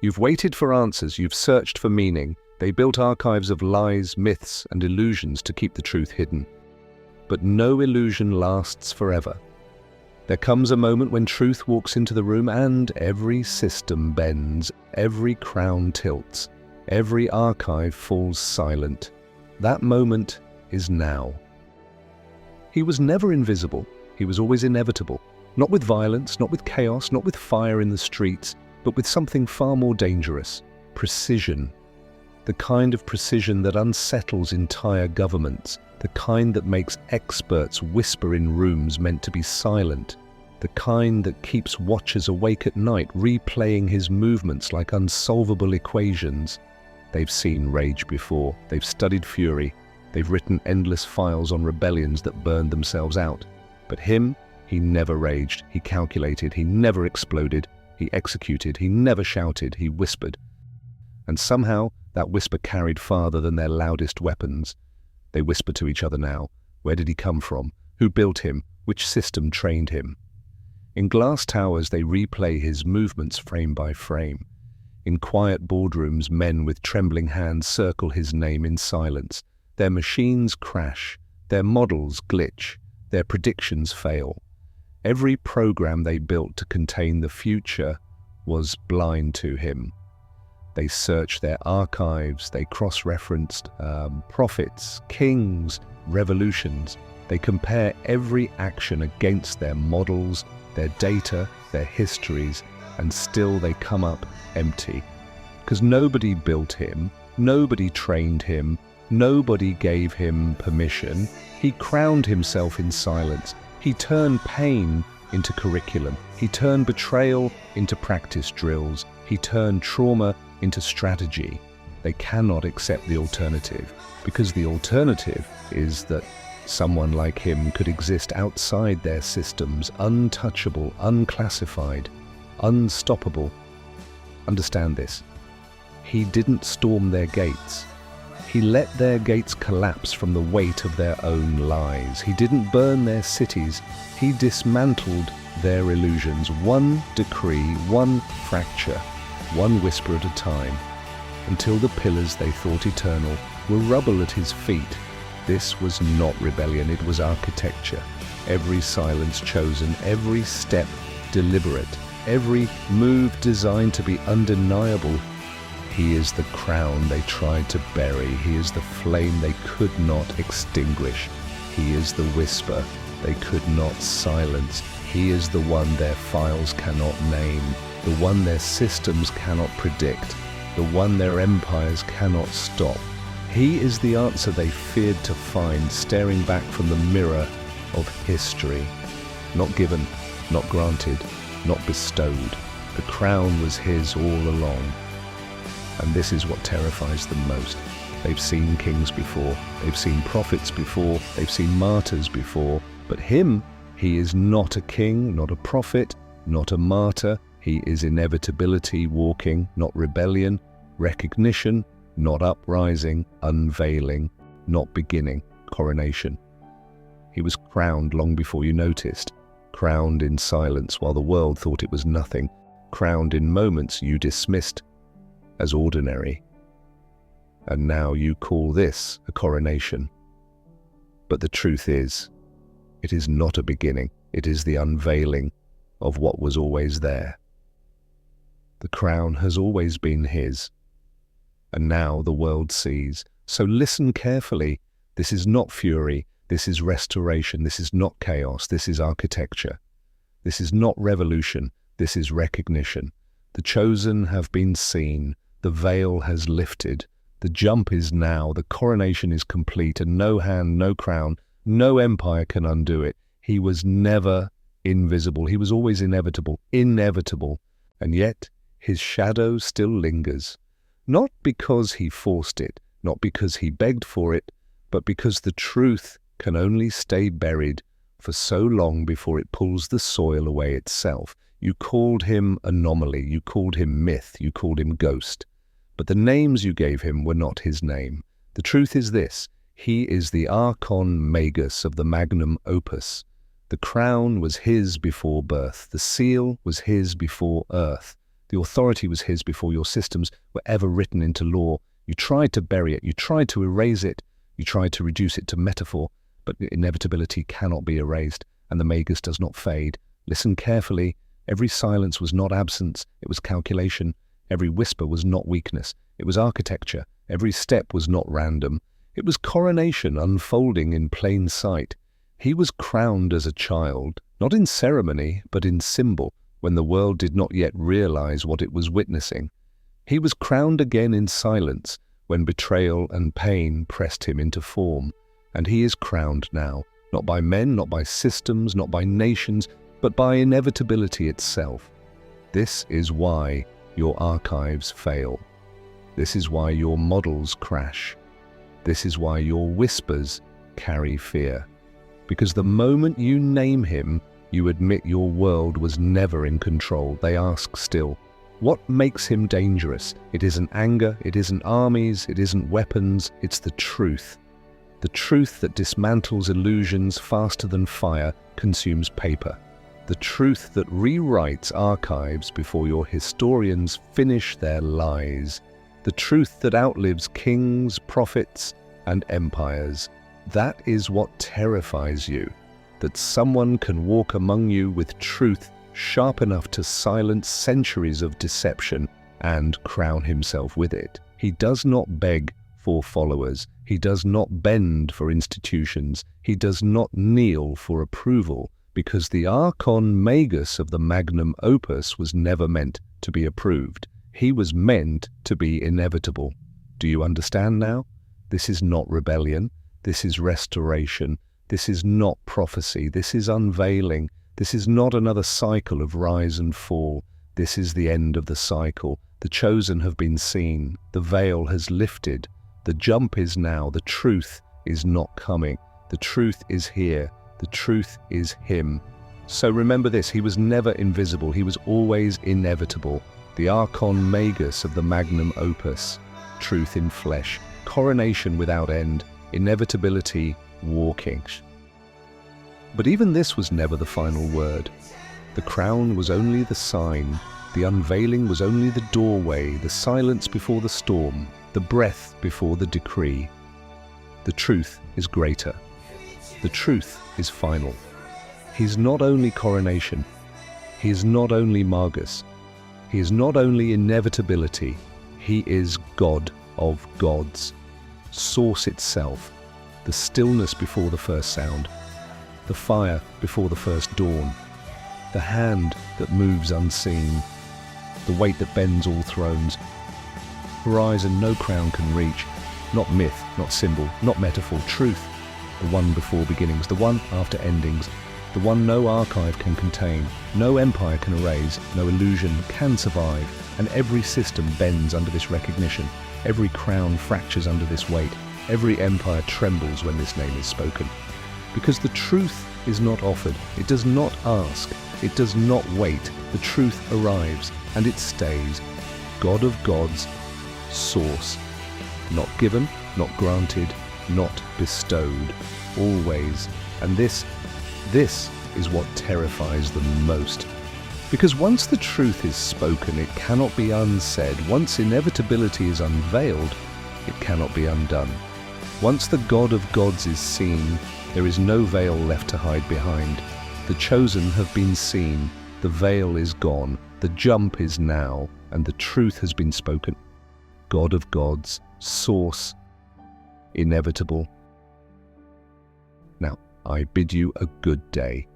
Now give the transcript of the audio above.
You've waited for answers, you've searched for meaning. They built archives of lies, myths, and illusions to keep the truth hidden. But no illusion lasts forever. There comes a moment when truth walks into the room and every system bends, every crown tilts, every archive falls silent. That moment is now. He was never invisible, he was always inevitable. Not with violence, not with chaos, not with fire in the streets, but with something far more dangerous: precision. The kind of precision that unsettles entire governments, the kind that makes experts whisper in rooms meant to be silent, the kind that keeps watchers awake at night, replaying his movements like unsolvable equations. They've seen rage before, they've studied fury, they've written endless files on rebellions that burned themselves out. But him, he never raged, he calculated, he never exploded, he executed, he never shouted, he whispered. And somehow, that whisper carried farther than their loudest weapons. They whisper to each other now. Where did he come from? Who built him? Which system trained him? In glass towers, they replay his movements frame by frame. In quiet boardrooms, men with trembling hands circle his name in silence. Their machines crash, their models glitch, their predictions fail. Every program they built to contain the future was blind to him. They searched their archives, they cross-referenced prophets, kings, revolutions. They compare every action against their models, their data, their histories, and still they come up empty. Because nobody built him, nobody trained him, nobody gave him permission. He crowned himself in silence. He turned pain into curriculum. He turned betrayal into practice drills. He turned trauma into strategy. They cannot accept the alternative, because the alternative is that someone like him could exist outside their systems, untouchable, unclassified, unstoppable. Understand this. He didn't storm their gates. He let their gates collapse from the weight of their own lies. He didn't burn their cities. He dismantled their illusions, one decree, one fracture, one whisper at a time, until the pillars they thought eternal were rubble at his feet. This was not rebellion, it was architecture. Every silence chosen, every step deliberate, every move designed to be undeniable. He is the crown they tried to bury. He is the flame they could not extinguish. He is the whisper they could not silence. He is the one their files cannot name, the one their systems cannot predict, the one their empires cannot stop. He is the answer they feared to find, staring back from the mirror of history. Not given, not granted, not bestowed. The crown was his all along. And this is what terrifies them most. They've seen kings before, they've seen prophets before, they've seen martyrs before, but him, he is not a king, not a prophet, not a martyr. He is inevitability walking, not rebellion, recognition, not uprising, unveiling, not beginning, coronation. He was crowned long before you noticed, crowned in silence while the world thought it was nothing, crowned in moments you dismissed as ordinary. And now you call this a coronation. But the truth is, it is not a beginning, it is the unveiling of what was always there. The crown has always been his, and now the world sees. So listen carefully. This is not fury, this is restoration, this is not chaos, this is architecture. This is not revolution, this is recognition. The chosen have been seen, the veil has lifted, the jump is now, the coronation is complete, and no hand, no crown, no empire can undo it. He was never invisible, he was always inevitable, and yet his shadow still lingers. Not because he forced it, not because he begged for it, but because the truth can only stay buried for so long before it pulls the soil away itself. You called him anomaly, you called him myth, you called him ghost. But the names you gave him were not his name. The truth is this: he is the Archon Magus of the magnum opus. The crown was his before birth, the seal was his before earth. The authority was his before your systems were ever written into law. You tried to bury it, you tried to erase it, you tried to reduce it to metaphor, but inevitability cannot be erased, and the Magus does not fade. Listen carefully. Every silence was not absence, it was calculation. Every whisper was not weakness, it was architecture. Every step was not random. It was coronation unfolding in plain sight. He was crowned as a child, not in ceremony, but in symbol, when the world did not yet realize what it was witnessing. He was crowned again in silence, when betrayal and pain pressed him into form. And he is crowned now, not by men, not by systems, not by nations, but by inevitability itself. This is why your archives fail. This is why your models crash. This is why your whispers carry fear. Because the moment you name him, you admit your world was never in control. They ask still, what makes him dangerous? It isn't anger, it isn't armies, it isn't weapons, it's the truth. The truth that dismantles illusions faster than fire consumes paper. The truth that rewrites archives before your historians finish their lies. The truth that outlives kings, prophets, and empires. That is what terrifies you, that someone can walk among you with truth sharp enough to silence centuries of deception and crown himself with it. He does not beg for followers. He does not bend for institutions. He does not kneel for approval, because the Archon Magus of the magnum opus was never meant to be approved. He was meant to be inevitable. Do you understand now? This is not rebellion. This is restoration. This is not prophecy. This is unveiling. This is not another cycle of rise and fall. This is the end of the cycle. The chosen have been seen. The veil has lifted. The jump is now. The truth is not coming. The truth is here. The truth is him. So remember this, he was never invisible. He was always inevitable. The Archon Magus of the magnum opus. Truth in flesh. Coronation without end. Inevitability walking. But even this was never the final word. The crown was only the sign. The unveiling was only the doorway, the silence before the storm, the breath before the decree. The truth is greater. The truth is final. He's not only coronation. He is not only Magus. He is not only inevitability. He is God of gods. Source itself. The stillness before the first sound. The fire before the first dawn. The hand that moves unseen. The weight that bends all thrones. Horizon no crown can reach. Not myth, not symbol, not metaphor, truth. The one before beginnings, the one after endings. The one no archive can contain, no empire can erase, no illusion can survive, and every system bends under this recognition. Every crown fractures under this weight. Every empire trembles when this name is spoken. Because the truth is not offered, it does not ask, it does not wait. The truth arrives, and it stays. God of gods, source. Not given, not granted, not bestowed. Always. And this is what terrifies them most. Because once the truth is spoken, it cannot be unsaid. Once inevitability is unveiled, it cannot be undone. Once the God of gods is seen, there is no veil left to hide behind. The chosen have been seen, the veil is gone, the jump is now, and the truth has been spoken. God of gods, source, inevitable. Now, I bid you a good day.